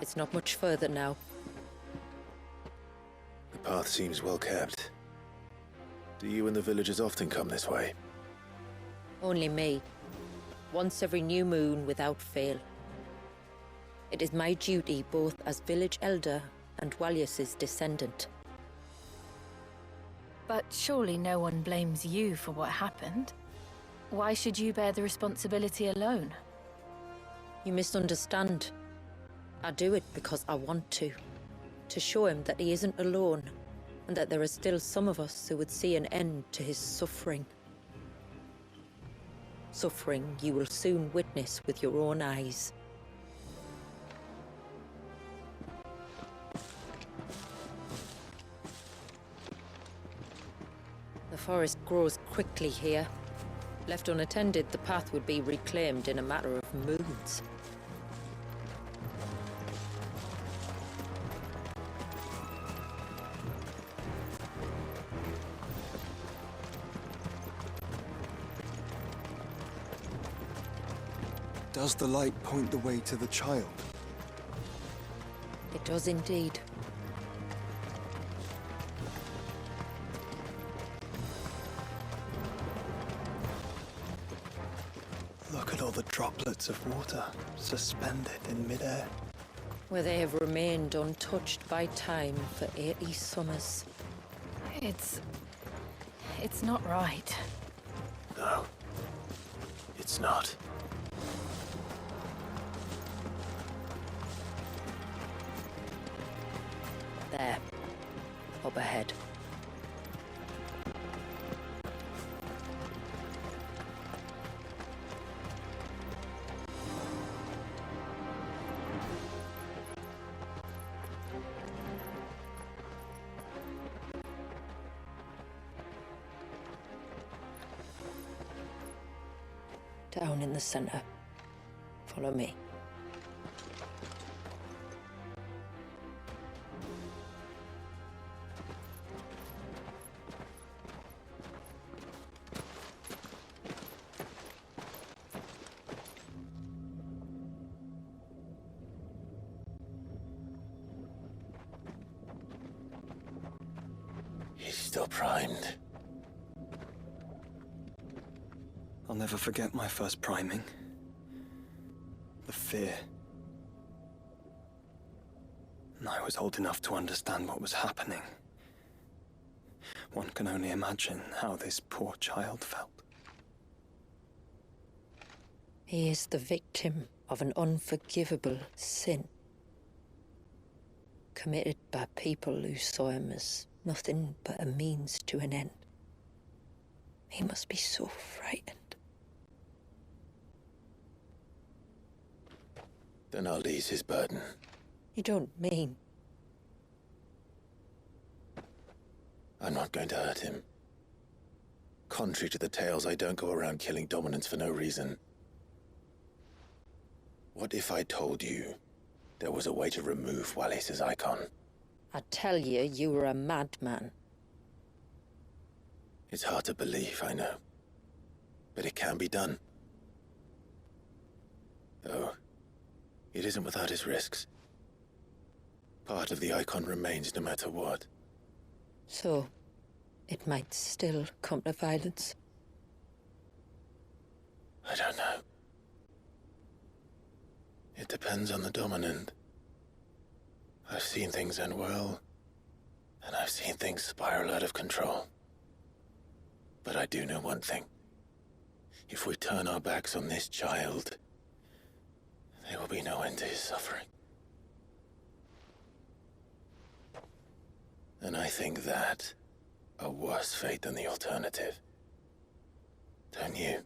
It's not much further now. The path seems well kept. Do you and the villagers often come this way? Only me. Once every new moon without fail. It is my duty both as village elder and Walyus's descendant. But surely no one blames you for what happened. Why should you bear the responsibility alone? You misunderstand. I do it because I want to. To show him that he isn't alone, and that there are still some of us who would see an end to his suffering. Suffering you will soon witness with your own eyes. The forest grows quickly here. Left unattended, the path would be reclaimed in a matter of moons. Does the light point the way to the child? It does indeed. Look at all the droplets of water suspended in midair. Where they have remained untouched by time for 80 summers. It's not right. No. It's not. There. Up ahead. Down in the center. Follow me. He's still primed. I'll never forget my first priming. The fear. And I was old enough to understand what was happening. One can only imagine how this poor child felt. He is the victim of an unforgivable sin. Committed by people who saw him as nothing but a means to an end. He must be so frightened. Then I'll ease his burden. You don't mean... I'm not going to hurt him. Contrary to the tales, I don't go around killing dominants for no reason. What if I told you there was a way to remove Walyus's icon? I tell you, you were a madman. It's hard to believe, I know. But it can be done. Though, it isn't without its risks. Part of the icon remains no matter what. So, it might still come to violence. I don't know. It depends on the dominant. I've seen things end well, and I've seen things spiral out of control. But I do know one thing. If we turn our backs on this child, there will be no end to his suffering. And I think that a worse fate than the alternative. Don't you?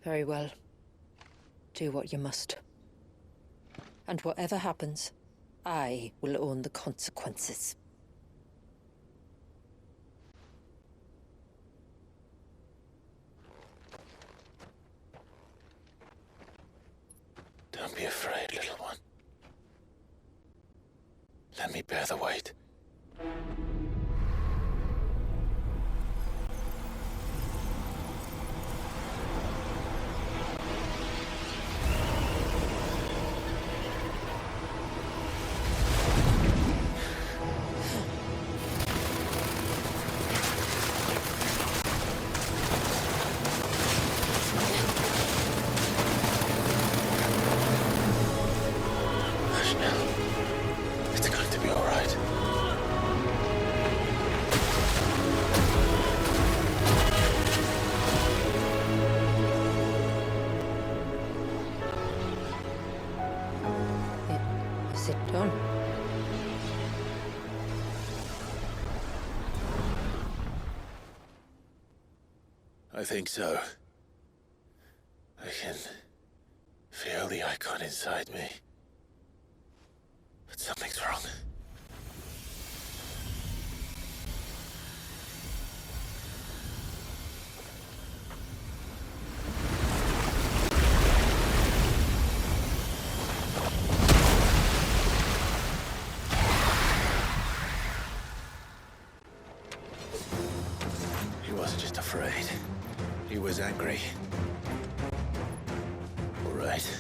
Very well. Do what you must. And whatever happens, I will own the consequences. Don't be afraid, little one. Let me bear the weight. I think so. I can feel the icon inside me. But something's wrong. He wasn't just afraid. He was angry. All right.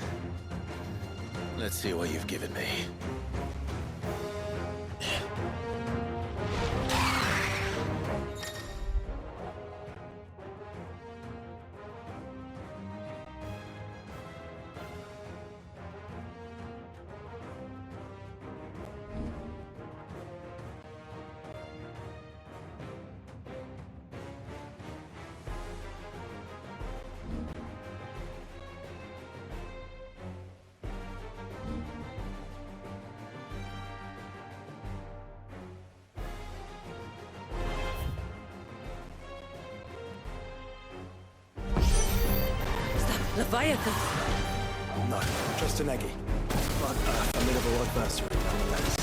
Let's see what you've given me. Leviathan! No, just an eggy. But a formidable adversary nonetheless.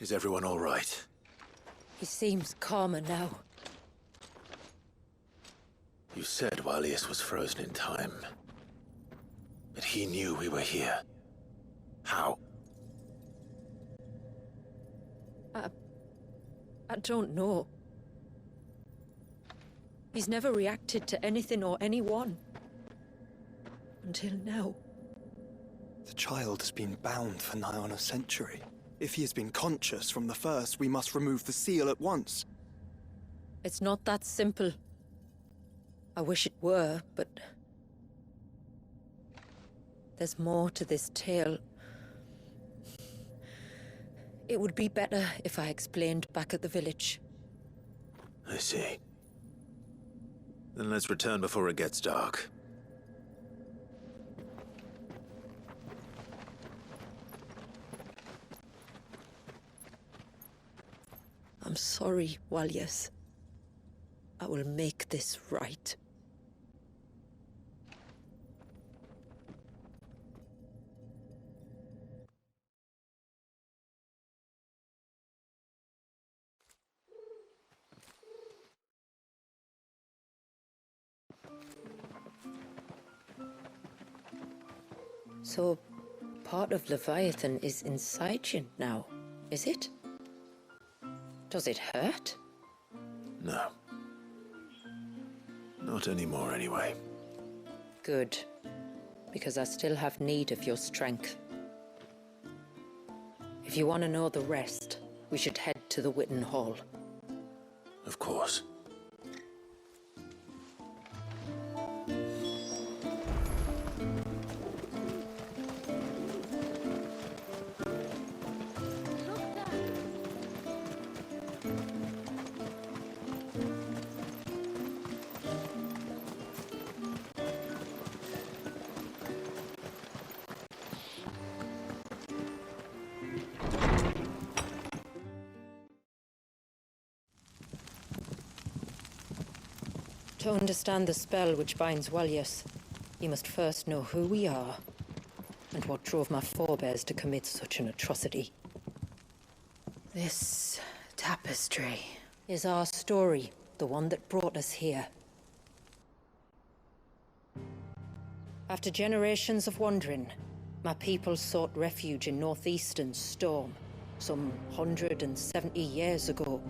Is everyone all right? He seems calmer now. You said Walius was frozen in time. But he knew we were here. How? I don't know. He's never reacted to anything or anyone. Until now. The child has been bound for nigh on a century. If he has been conscious from the first, we must remove the seal at once. It's not that simple. I wish it were, but... there's more to this tale. It would be better if I explained back at the village. I see. Then let's return before it gets dark. I'm sorry, Walius. I will make this right. So, part of Leviathan is inside you now, is it? Does it hurt? No. Not anymore, anyway. Good. Because I still have need of your strength. If you want to know the rest, we should head to the Witten Hall. Of course. To understand the spell which binds Walius, you must first know who we are, and what drove my forebears to commit such an atrocity. This tapestry is our story, the one that brought us here. After generations of wandering, my people sought refuge in northeastern Storm, some 170 years ago.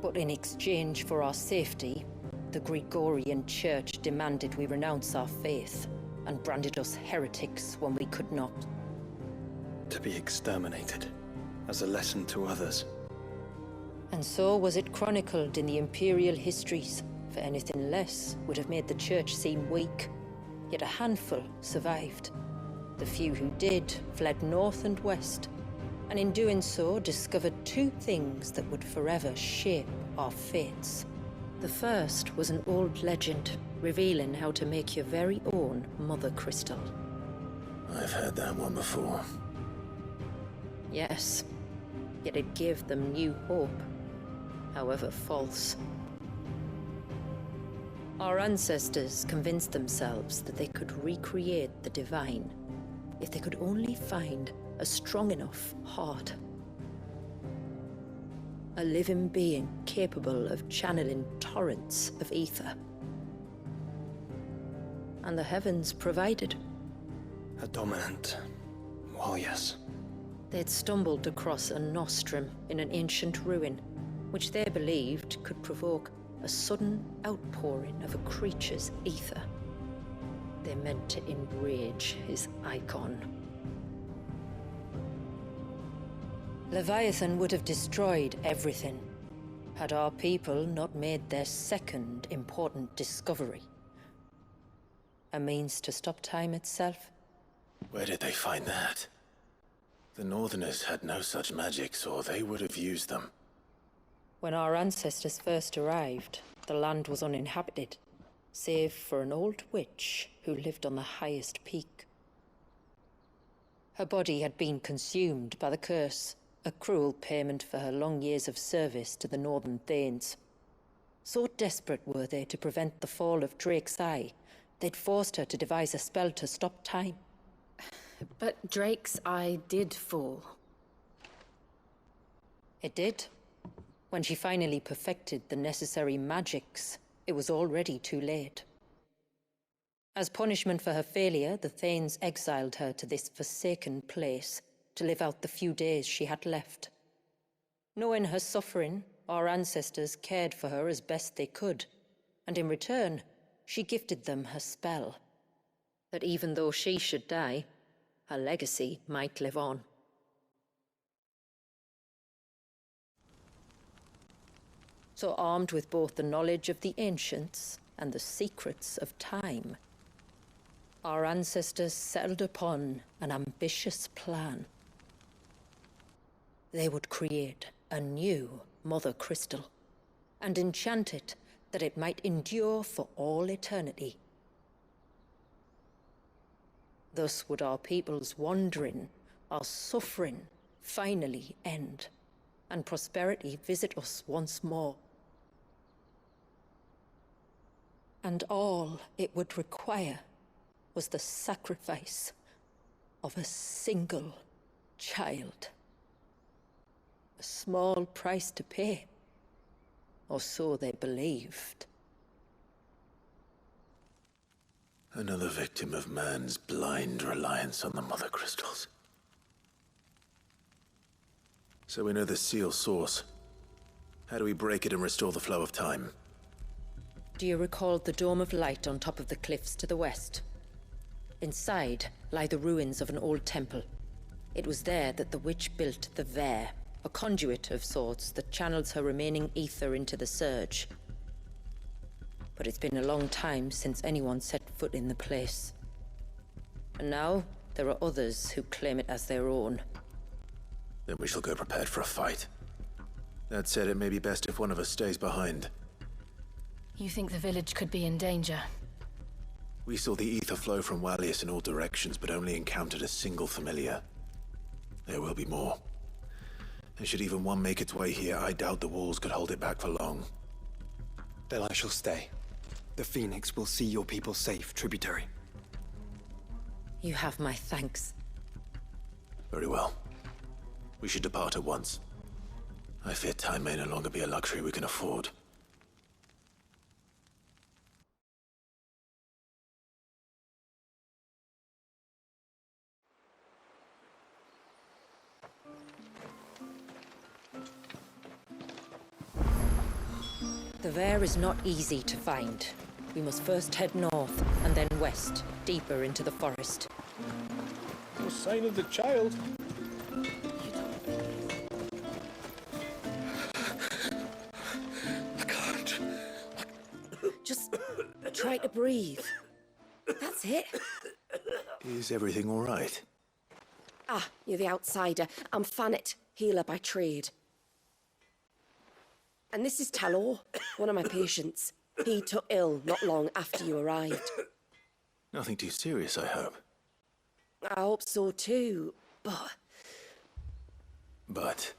But in exchange for our safety, the Gregorian Church demanded we renounce our faith and branded us heretics when we could not. To be exterminated, as a lesson to others. And so was it chronicled in the imperial histories, for anything less would have made the Church seem weak. Yet a handful survived. The few who did fled north and west, and in doing so discovered two things that would forever shape our fates. The first was an old legend, revealing how to make your very own Mother Crystal. I've heard that one before. Yes, yet it gave them new hope, however false. Our ancestors convinced themselves that they could recreate the divine if they could only find a strong enough heart. A living being capable of channeling torrents of ether. And the heavens provided. A dominant. Well, yes. They'd stumbled across a nostrum in an ancient ruin, which they believed could provoke a sudden outpouring of a creature's ether. They meant to enrage his icon. Leviathan would have destroyed everything, had our people not made their second important discovery. A means to stop time itself. Where did they find that? The Northerners had no such magics, or they would have used them. When our ancestors first arrived, the land was uninhabited, save for an old witch who lived on the highest peak. Her body had been consumed by the curse, a cruel payment for her long years of service to the Northern Thanes. So desperate were they to prevent the fall of Drake's Eye, they'd forced her to devise a spell to stop time. But Drake's Eye did fall. It did. When she finally perfected the necessary magics, it was already too late. As punishment for her failure, the Thanes exiled her to this forsaken place to live out the few days she had left. Knowing her suffering, our ancestors cared for her as best they could, and in return, she gifted them her spell. That even though she should die, her legacy might live on. So armed with both the knowledge of the ancients and the secrets of time, our ancestors settled upon an ambitious plan. They would create a new Mother Crystal and enchant it that it might endure for all eternity. Thus would our people's wandering, our suffering, finally end, and prosperity visit us once more. And all it would require was the sacrifice of a single child. A small price to pay, or so they believed. Another victim of man's blind reliance on the Mother Crystals. So we know the seal source. How do we break it and restore the flow of time? Do you recall the dome of light on top of the cliffs to the west? Inside lie the ruins of an old temple. It was there that the witch built the Vare, a conduit of sorts that channels her remaining ether into the surge. But it's been a long time since anyone set foot in the place. And now, there are others who claim it as their own. Then we shall go prepared for a fight. That said, it may be best if one of us stays behind. You think the village could be in danger? We saw the ether flow from Wallius in all directions, but only encountered a single familiar. There will be more. And should even one make its way here, I doubt the walls could hold it back for long. Then I shall stay. The Phoenix will see your people safe, tributary. You have my thanks. Very well. We should depart at once. I fear time may no longer be a luxury we can afford. The Vare is not easy to find. We must first head north, and then west, deeper into the forest. No sign of the child. I can't. Just try to breathe. That's it. Is everything all right? Ah, you're the outsider. I'm Fannet, healer by trade. And this is Talor, one of my patients. He took ill not long after you arrived. Nothing too serious, I hope. I hope so too, but... But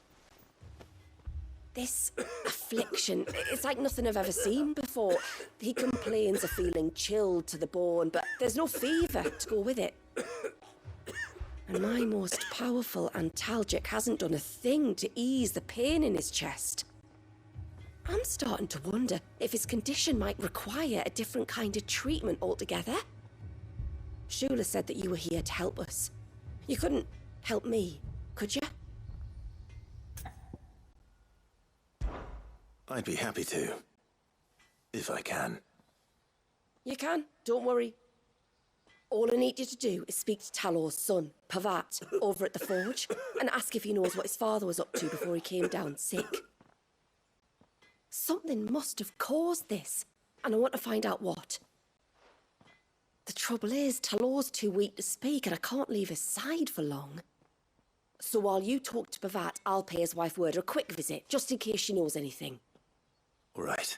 This affliction, it's like nothing I've ever seen before. He complains of feeling chilled to the bone, but there's no fever to go with it. And my most powerful antalgic hasn't done a thing to ease the pain in his chest. I'm starting to wonder if his condition might require a different kind of treatment altogether. Shula said that you were here to help us. You couldn't help me, could you? I'd be happy to. If I can. You can, don't worry. All I need you to do is speak to Talor's son, Pavat, over at the forge, and ask if he knows what his father was up to before he came down sick. Something must have caused this, and I want to find out what. The trouble is, Talor's too weak to speak, and I can't leave his side for long. So while you talk to Pavat, I'll pay his wife word a quick visit, just in case she knows anything. All right.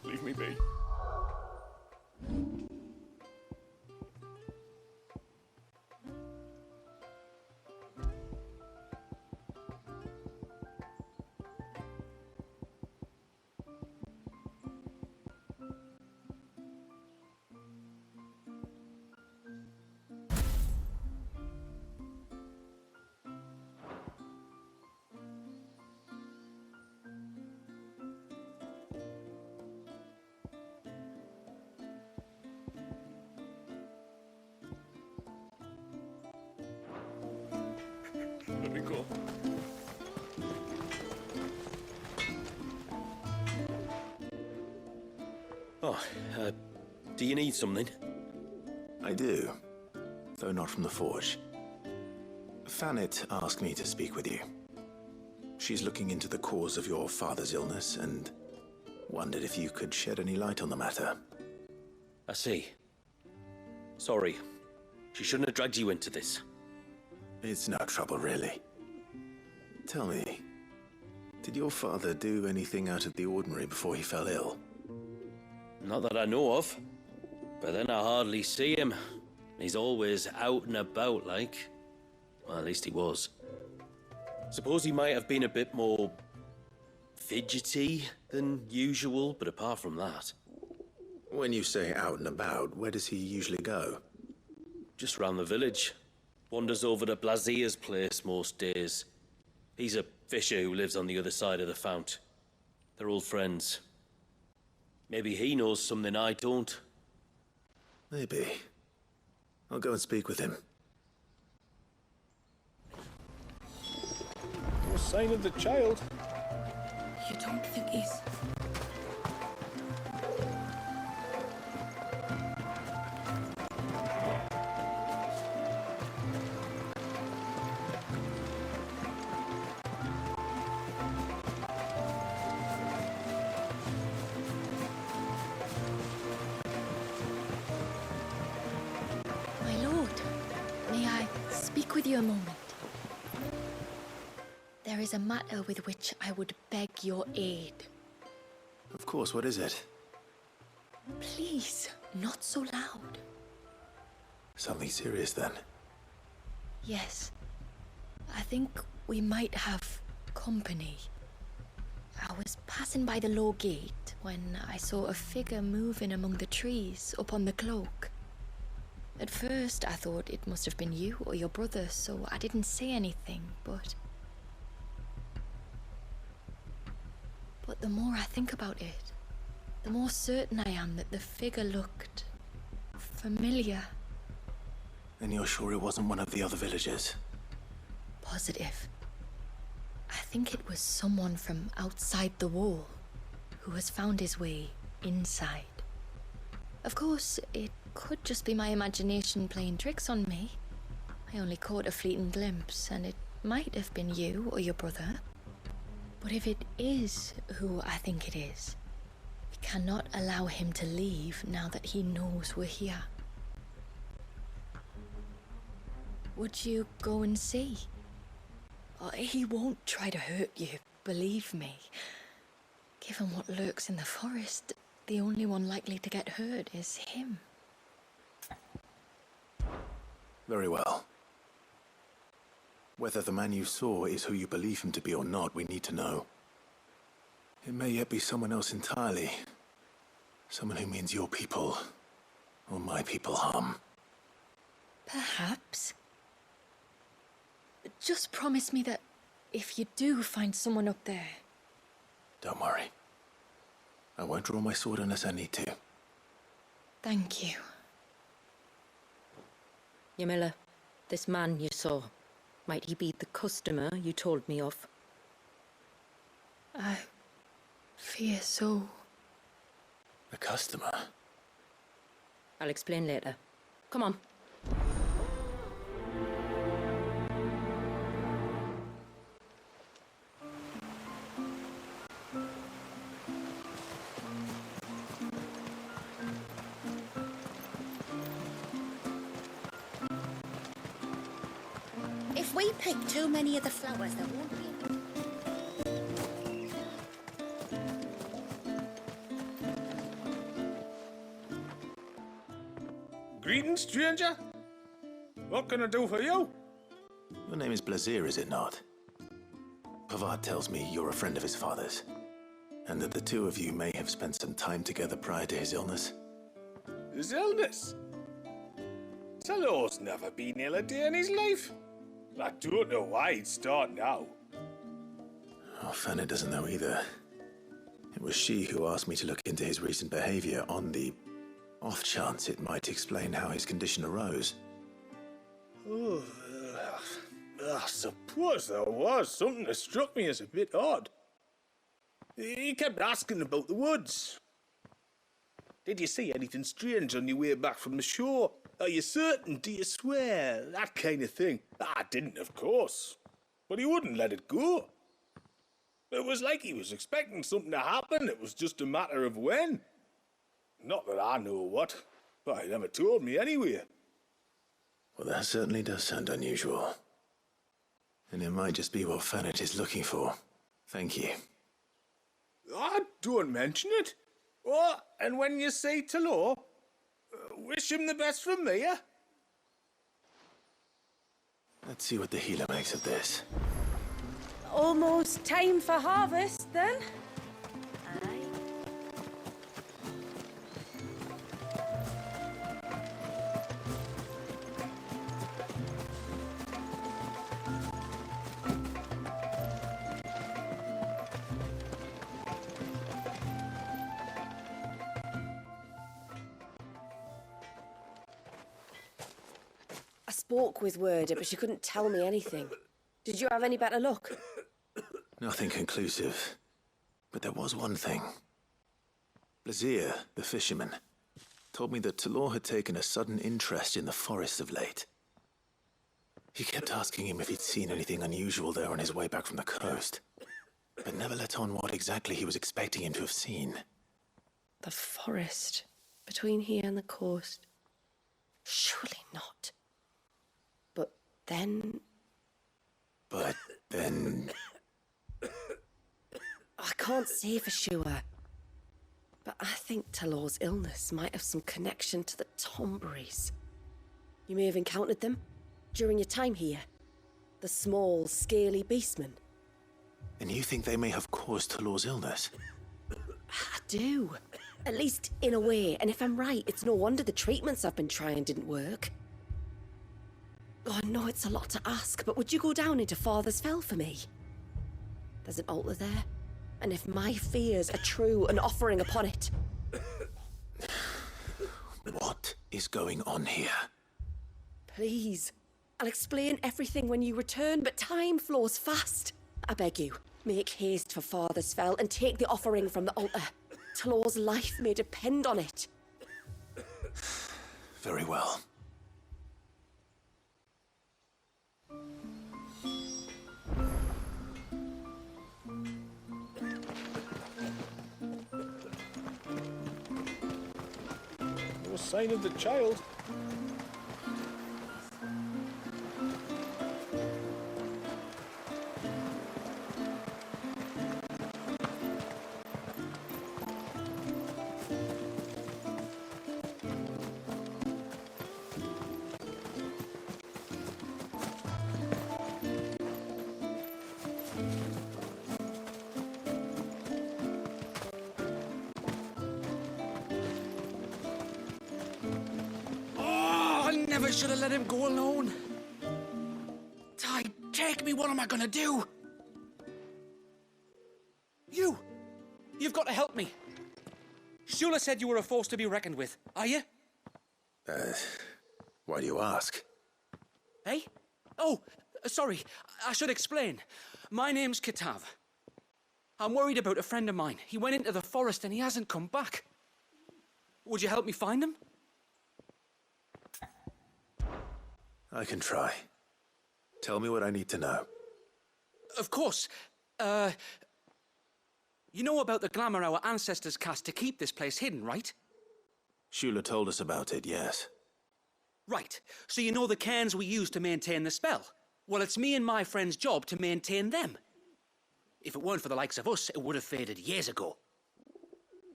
Leave me be. Let me go. Oh, do you need something? I do, though not from the forge. Fanit asked me to speak with you. She's looking into the cause of your father's illness and wondered if you could shed any light on the matter. I see. Sorry. She shouldn't have dragged you into this. It's no trouble, really. Tell me, did your father do anything out of the ordinary before he fell ill? Not that I know of. But then I hardly see him. He's always out and about, like. Well, at least he was. Suppose he might have been a bit more fidgety than usual, but apart from that... When you say out and about, where does he usually go? Just round the village. Wanders over to Blazier's place most days. He's a fisher who lives on the other side of the fount. They're old friends. Maybe he knows something I don't. Maybe. I'll go and speak with him. No sign of the child. You don't think he's... Speak with you a moment. There is a matter with which I would beg your aid. Of course, what is it? Please, not so loud. Something serious then? Yes. I think we might have company. I was passing by the low gate when I saw a figure moving among the trees up on the cloak. At first, I thought it must have been you or your brother, so I didn't say anything, but the more I think about it, the more certain I am that the figure looked familiar. And you're sure it wasn't one of the other villagers? Positive. I think it was someone from outside the wall who has found his way inside. Of course, it could just be my imagination playing tricks on me. I only caught a fleeting glimpse, and it might have been you or your brother. But if it is who I think it is, we cannot allow him to leave now that he knows we're here. Would you go and see? He won't try to hurt you, believe me. Given what lurks in the forest, the only one likely to get hurt is him. Very well. Whether the man you saw is who you believe him to be or not, we need to know. It may yet be someone else entirely. Someone who means your people, or my people, harm. Perhaps. Just promise me that if you do find someone up there... Don't worry. I won't draw my sword unless I need to. Thank you. Ymilla, this man you saw, might he be the customer you told me of? I fear so. A customer? I'll explain later. Come on. If we pick too many of the flowers, there won't be enough. Greetings, stranger. What can I do for you? Your name is Blazir, is it not? Pavad tells me you're a friend of his father's, and that the two of you may have spent some time together prior to his illness. His illness? Talor's never been ill a day in his life. I don't know why he'd start now. Oh, Fanny doesn't know either. It was she who asked me to look into his recent behavior on the off chance it might explain how his condition arose. Oh, I suppose there was something that struck me as a bit odd. He kept asking about the woods. Did you see anything strange on your way back from the shore? Are you certain? Do you swear? That kind of thing. I didn't, of course. But he wouldn't let it go. It was like he was expecting something to happen. It was just a matter of when. Not that I know what, but he never told me anyway. Well, that certainly does sound unusual. And it might just be what Fanet is looking for. Thank you. Don't mention it. Oh, and when you say Talor, wish him the best from me, eh? Let's see what the healer makes of this. Almost time for harvest, then? I spoke with Werder, but she couldn't tell me anything. Did you have any better luck? Nothing conclusive. But there was one thing. Blazir, the fisherman, told me that Talor had taken a sudden interest in the forest of late. He kept asking him if he'd seen anything unusual there on his way back from the coast, but never let on what exactly he was expecting him to have seen. The forest between here and the coast. Surely not. But then But then... I can't say for sure. But I think Talor's illness might have some connection to the Tomberries. You may have encountered them during your time here. The small, scaly beastmen. And you think they may have caused Talor's illness? I do. At least in a way. And if I'm right, it's no wonder the treatments I've been trying didn't work. Oh, I know it's a lot to ask, but would you go down into Father's Fell for me? There's an altar there. And if my fears are true, an offering upon it. What is going on here? Please. I'll explain everything when you return, but time flows fast. I beg you, make haste for Father's Fell and take the offering from the altar. Talor's life may depend on it. Very well. No sign of the child. Never should have let him go alone. Ty, take me. What am I gonna do? You've got to help me. Shula said you were a force to be reckoned with. Are you? Why do you ask? Hey? Oh, sorry. I should explain. My name's Kitav. I'm worried about a friend of mine. He went into the forest and he hasn't come back. Would you help me find him? I can try. Tell me what I need to know. Of course. You know about the glamour our ancestors cast to keep this place hidden, right? Shula told us about it, yes. Right. So you know the cairns we use to maintain the spell? Well, it's me and my friend's job to maintain them. If it weren't for the likes of us, it would have faded years ago.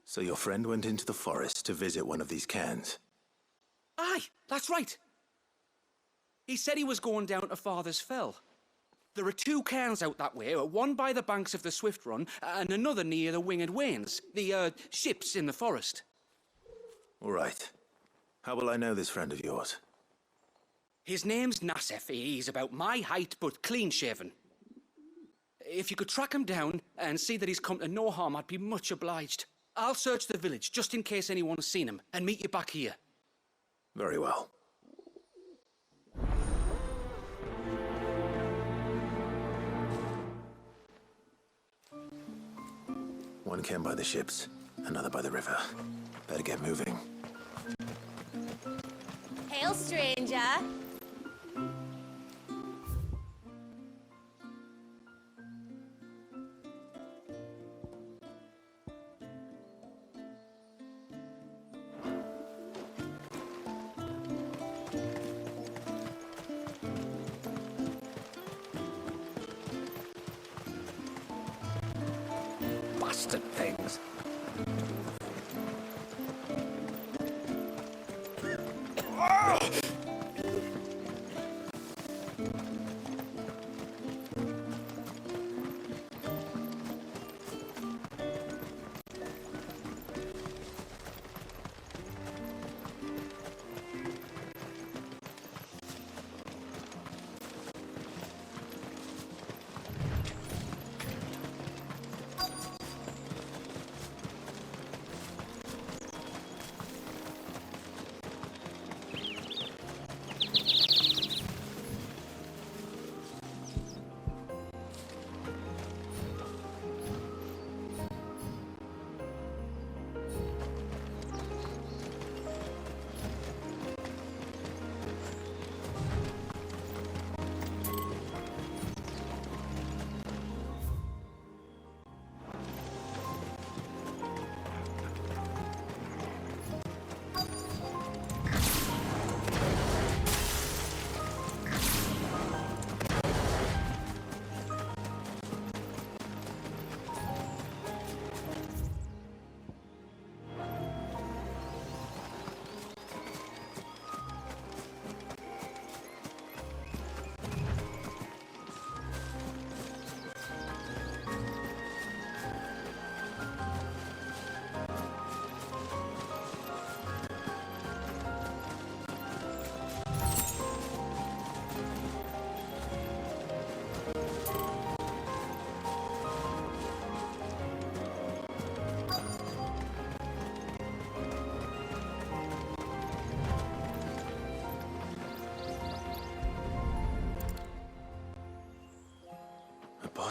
So your friend went into the forest to visit one of these cairns? Aye, that's right. He said he was going down to Father's Fell. There are 2 cairns out that way, one by the banks of the Swift Run, and another near the Winged Wains, the ships in the forest. All right. How will I know this friend of yours? His name's Nassef. He's about my height, but clean-shaven. If you could track him down and see that he's come to no harm, I'd be much obliged. I'll search the village, just in case anyone's seen him, and meet you back here. Very well. One cairn by the ships, another by the river. Better get moving. Hail, stranger. Bastard things.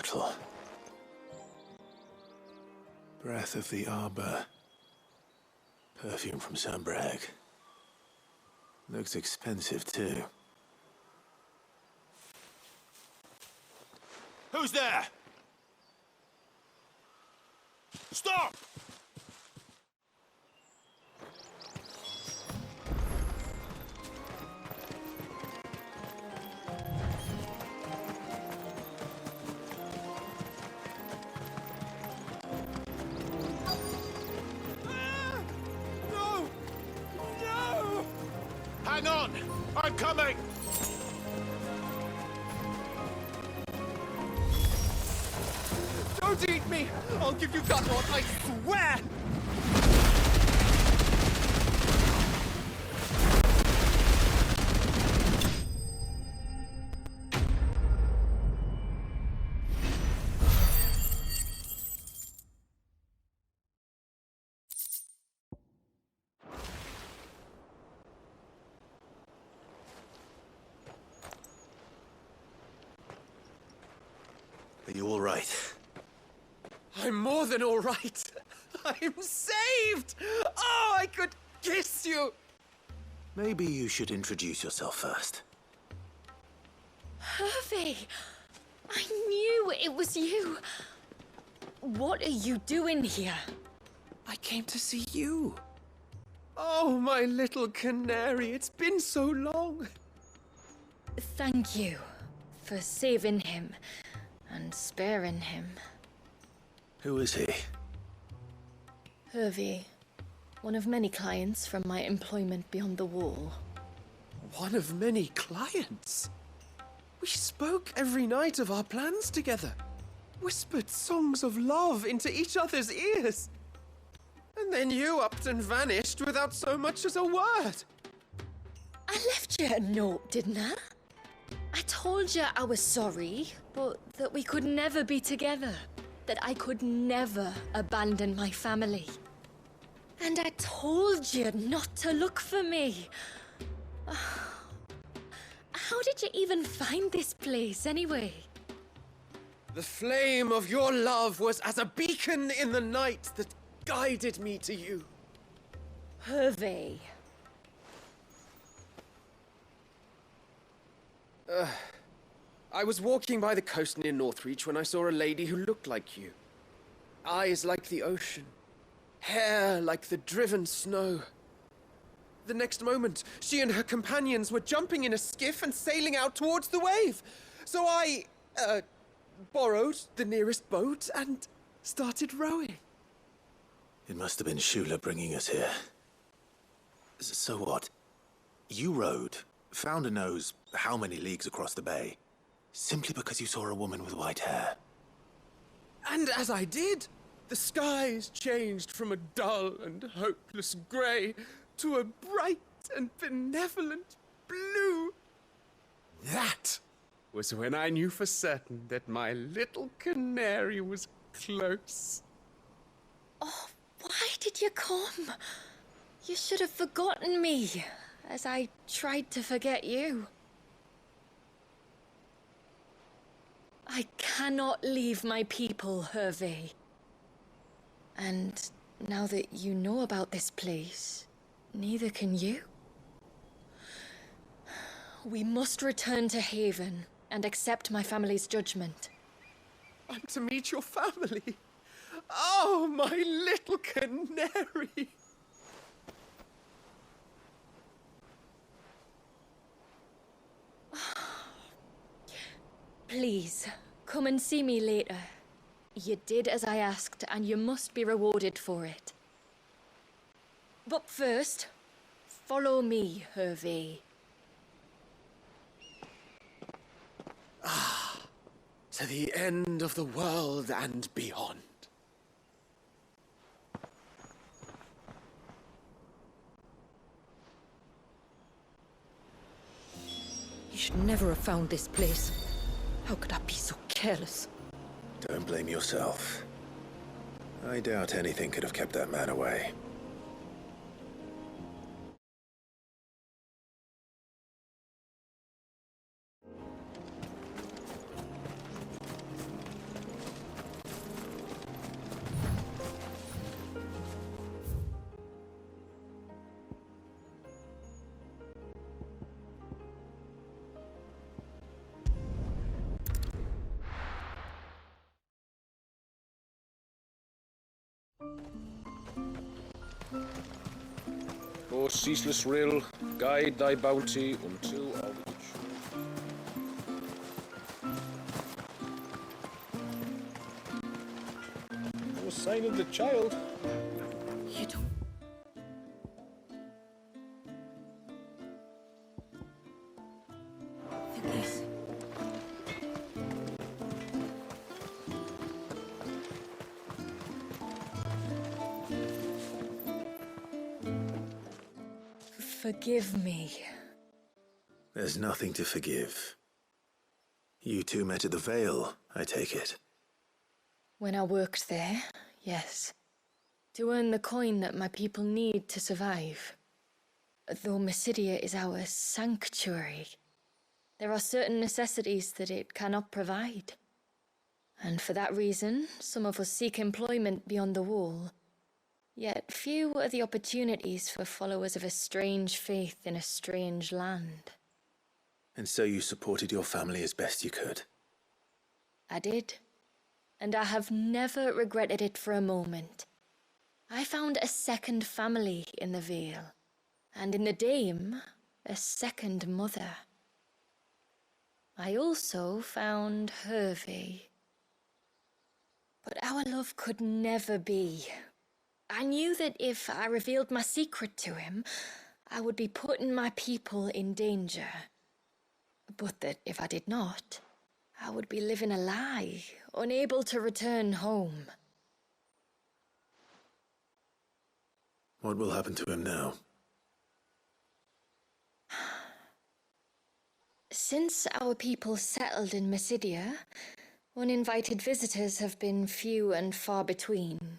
bottle. Breath of the arbor. Perfume from Sambrag. Looks expensive, too. Who's there? Stop! No! No! Hang on! I'm coming! Don't eat me! I'll give you gut rot, I swear! Are you all right? I'm more than all right. I'm saved! Oh, I could kiss you! Maybe you should introduce yourself first. Hervey! I knew it was you. What are you doing here? I came to see you. Oh, my little canary, it's been so long. Thank you for saving him and sparing him. Who is he? Hervey, one of many clients from my employment beyond the wall. One of many clients? We spoke every night of our plans together. Whispered songs of love into each other's ears. And then you upped and vanished without so much as a word. I left you a note, didn't I? I told you I was sorry, but that we could never be together. That I could never abandon my family. And I told you not to look for me. How did you even find this place, anyway? The flame of your love was as a beacon in the night that guided me to you. Hervey. I was walking by the coast near Northreach when I saw a lady who looked like you. Eyes like the ocean. Hair like the driven snow. The next moment, she and her companions were jumping in a skiff and sailing out towards the wave. So I, borrowed the nearest boat and started rowing. It must have been Shula bringing us here. So what? You rowed, found a nose how many leagues across the bay, simply because you saw a woman with white hair. And as I did, the skies changed from a dull and hopeless grey to a bright and benevolent blue. That was when I knew for certain that my little canary was close. Oh, why did you come? You should have forgotten me, as I tried to forget you. I cannot leave my people, Hervey. And now that you know about this place, neither can you. We must return to Haven and accept my family's judgment. I'm to meet your family. Oh, my little canary. Please, come and see me later. You did as I asked, and you must be rewarded for it. But first, follow me, Hervey. To the end of the world and beyond. He should never have found this place. How could I be so careless? Don't blame yourself. I doubt anything could have kept that man away. O ceaseless rill, guide thy bounty until our reach. No sign of the child. You don't. Forgive. Forgive me. There's nothing to forgive. You two met at the Vale, I take it. When I worked there, yes. To earn the coin that my people need to survive. Though Mysidia is our sanctuary, there are certain necessities that it cannot provide. And for that reason, some of us seek employment beyond the wall. Yet few are the opportunities for followers of a strange faith in a strange land. And so you supported your family as best you could? I did. And I have never regretted it for a moment. I found a second family in the Vale, and in the Dame, a second mother. I also found Hervey. But our love could never be. I knew that if I revealed my secret to him, I would be putting my people in danger. But that if I did not, I would be living a lie, unable to return home. What will happen to him now? Since our people settled in Mysidia, uninvited visitors have been few and far between,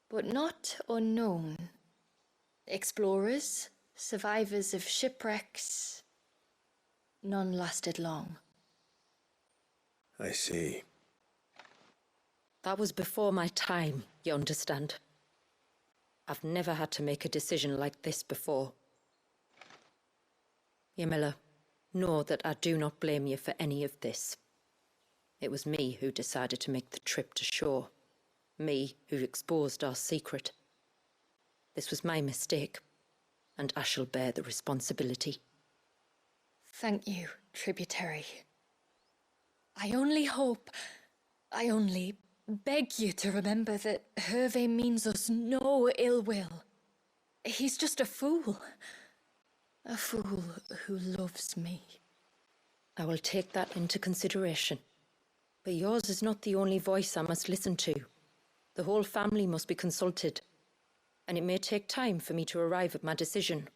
but not unknown. Explorers, survivors of shipwrecks, none lasted long. I see. That was before my time, you understand. I've never had to make a decision like this before. Yamila, know that I do not blame you for any of this. It was me who decided to make the trip to shore. Me who exposed our secret. This was my mistake, and I shall bear the responsibility. Thank you, tributary. I only beg you to remember that Hervey means us no ill will. He's just a fool. A fool who loves me. I will take that into consideration. But yours is not the only voice I must listen to. The whole family must be consulted, and it may take time for me to arrive at my decision.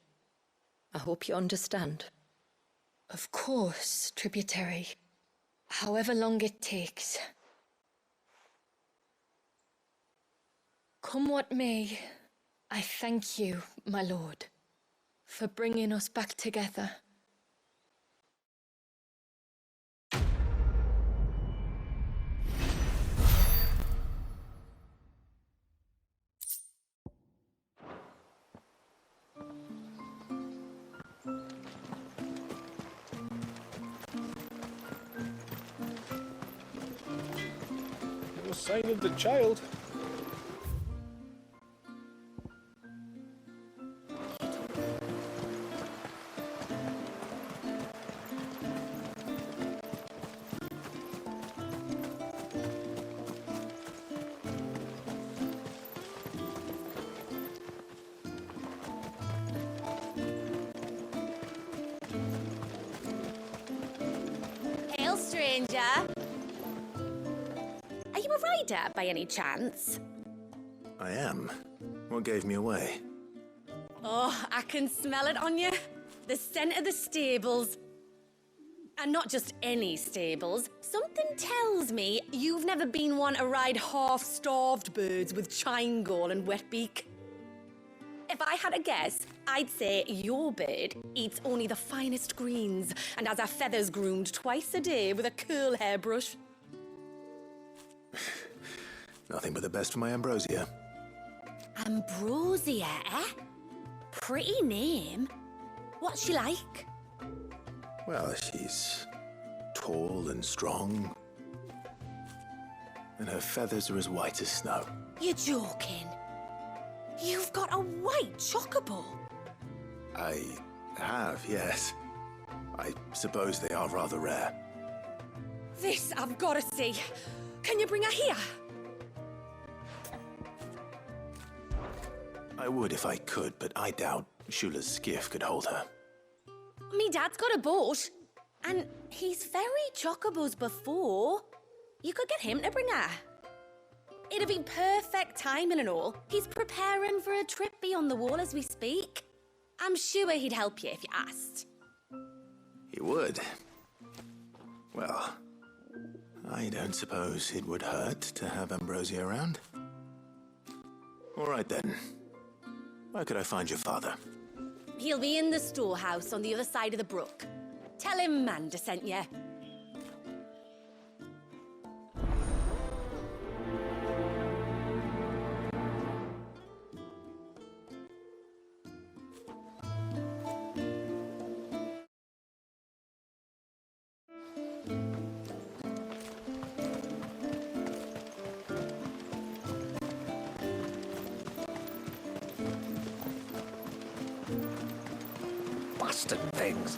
I hope you understand. Of course, tributary. However long it takes. Come what may, I thank you, my lord, for bringing us back together. No sign of the child. Hail, stranger. Are you a rider by any chance? I am. What gave me away? Oh, I can smell it on you. The scent of the stables. And not just any stables. Something tells me you've never been one to ride half-starved birds with chine gall and wet beak. If I had a guess, I'd say your bird eats only the finest greens and has her feathers groomed twice a day with a curl hairbrush. Nothing but the best for my ambrosia. Ambrosia, eh? Pretty name. What's she like? Well, she's tall and strong. And her feathers are as white as snow. You're joking. You've got a white chocobo. I have, yes. I suppose they are rather rare. This I've got to see. Can you bring her here? I would if I could, but I doubt Shula's skiff could hold her. Me dad's got a boat. And he's ferried chocobos before. You could get him to bring her. It'd be perfect timing and all. He's preparing for a trip beyond the wall as we speak. I'm sure he'd help you if you asked. He would. Well, I don't suppose it would hurt to have Ambrosia around. All right then. Where could I find your father? He'll be in the storehouse on the other side of the brook. Tell him Manda sent you. Bastard things.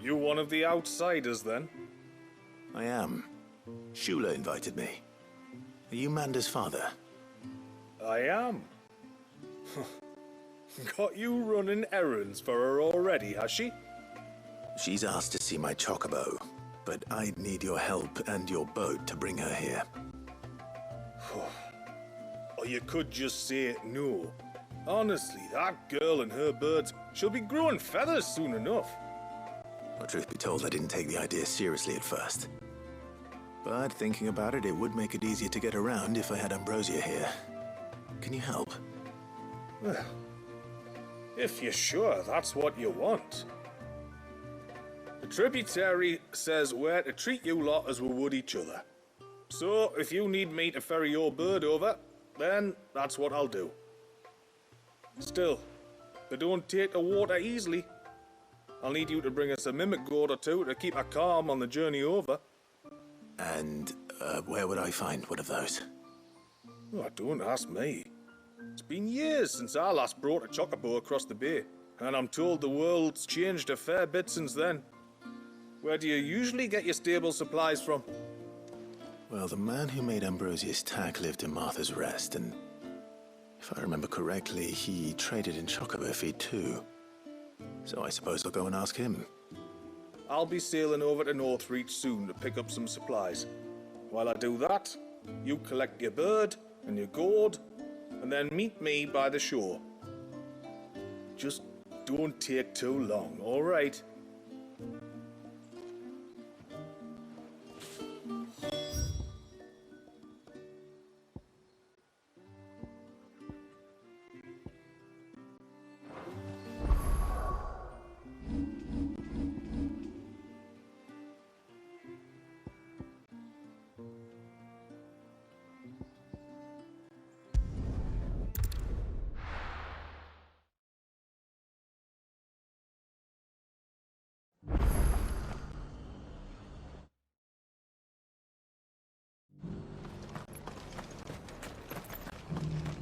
You one of the outsiders, then? I am. Shula invited me. Are you Manda's father? I am. Got you running errands for her already, has she? She's asked to see my chocobo, but I'd need your help and your boat to bring her here. Or you could just say no. Honestly, that girl and her birds, she'll be growing feathers soon enough. Well, truth be told, I didn't take the idea seriously at first. But thinking about it, it would make it easier to get around if I had Ambrosia here. Can you help? Well, if you're sure that's what you want. The tributary says we're to treat you lot as we would each other. So, if you need me to ferry your bird over, then that's what I'll do. Still, they don't take the water easily. I'll need you to bring us a mimic gourd or two to keep her calm on the journey over. And where would I find one of those? Oh, don't ask me. It's been years since I last brought a chocobo across the bay, and I'm told the world's changed a fair bit since then. Where do you usually get your stable supplies from? Well, the man who made Ambrosia's tack lived in Martha's Rest, and if I remember correctly, he traded in chocobo feed too. So I suppose I'll go and ask him. I'll be sailing over to Northreach soon to pick up some supplies. While I do that, you collect your bird and your gourd, and then meet me by the shore. Just don't take too long, all right?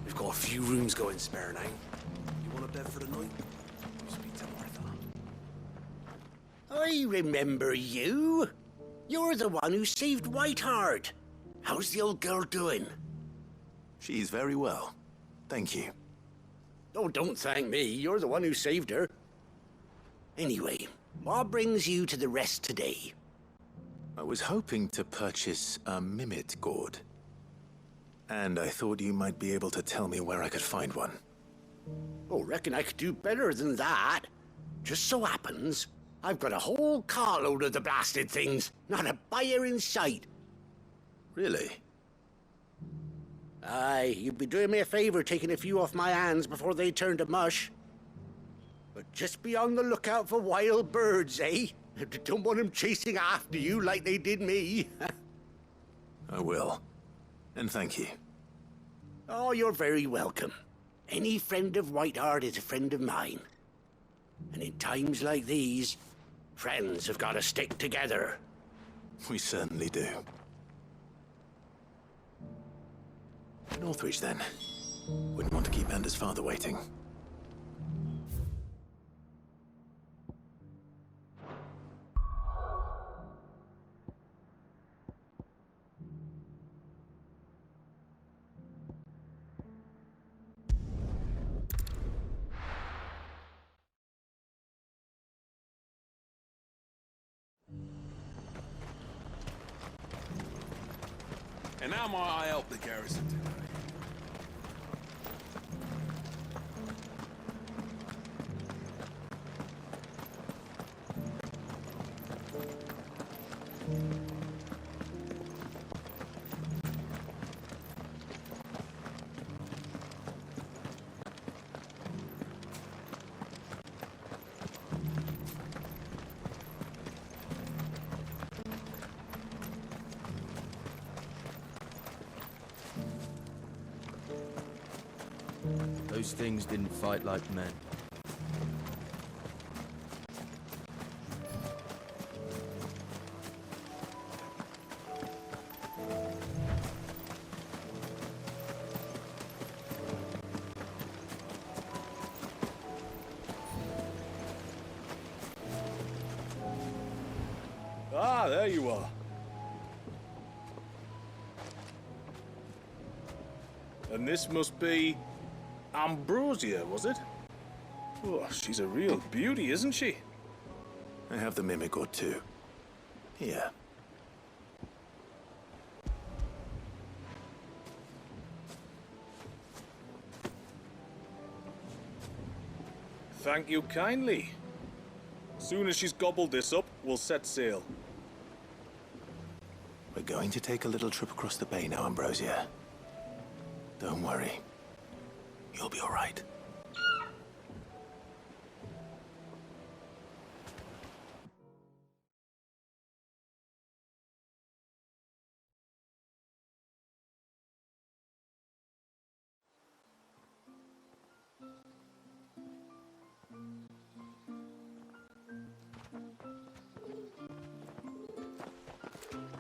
We've got a few rooms going spare now. You want a bed for the night? Speak to Martha. I remember you. You're the one who saved Whiteheart. How's the old girl doing? She's very well. Thank you. Oh, don't thank me. You're the one who saved her. Anyway, what brings you to the rest today? I was hoping to purchase a mimit gourd. And I thought you might be able to tell me where I could find one. Oh, reckon I could do better than that. Just so happens, I've got a whole carload of the blasted things. Not a buyer in sight. Really? Aye, you'd be doing me a favor taking a few off my hands before they turn to mush. But just be on the lookout for wild birds, eh? Don't want them chasing after you like they did me. I will. And thank you. Oh, you're very welcome. Any friend of Whiteheart is a friend of mine. And in times like these, friends have got to stick together. We certainly do. Northreach, then. Wouldn't want to keep Anders' father waiting. And how might I help the garrison today? Those things didn't fight like men. Ah, there you are. And this must be Ambrosia, was it? Oh, she's a real beauty, isn't she? I have the mimic or two. Here. Thank you kindly. Soon as she's gobbled this up, we'll set sail. We're going to take a little trip across the bay now, Ambrosia. Don't worry. You'll be all right.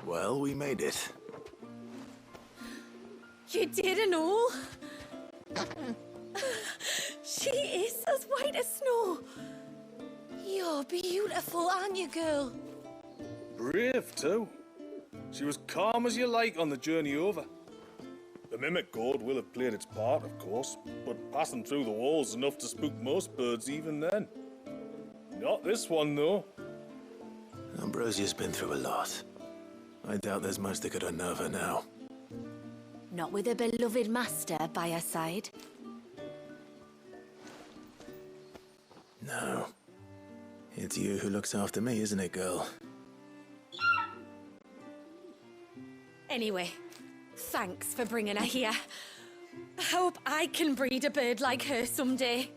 Well, we made it. You didn't all? She is as white as snow. You're beautiful, aren't you, girl? Brave, too. She was calm as you like on the journey over. The mimic gourd will have played its part, of course, but passing through the walls enough to spook most birds even then. Not this one, though. Ambrosia's been through a lot. I doubt there's much that could unnerve her now. Not with a beloved master by her side. No. It's you who looks after me, isn't it, girl? Anyway, thanks for bringing her here. I hope I can breed a bird like her someday.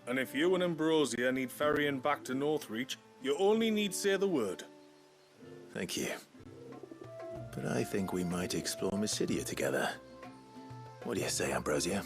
And if you and Ambrosia need ferrying back to Northreach, you only need say the word. Thank you. But I think we might explore Mysidia together. What do you say, Ambrosia?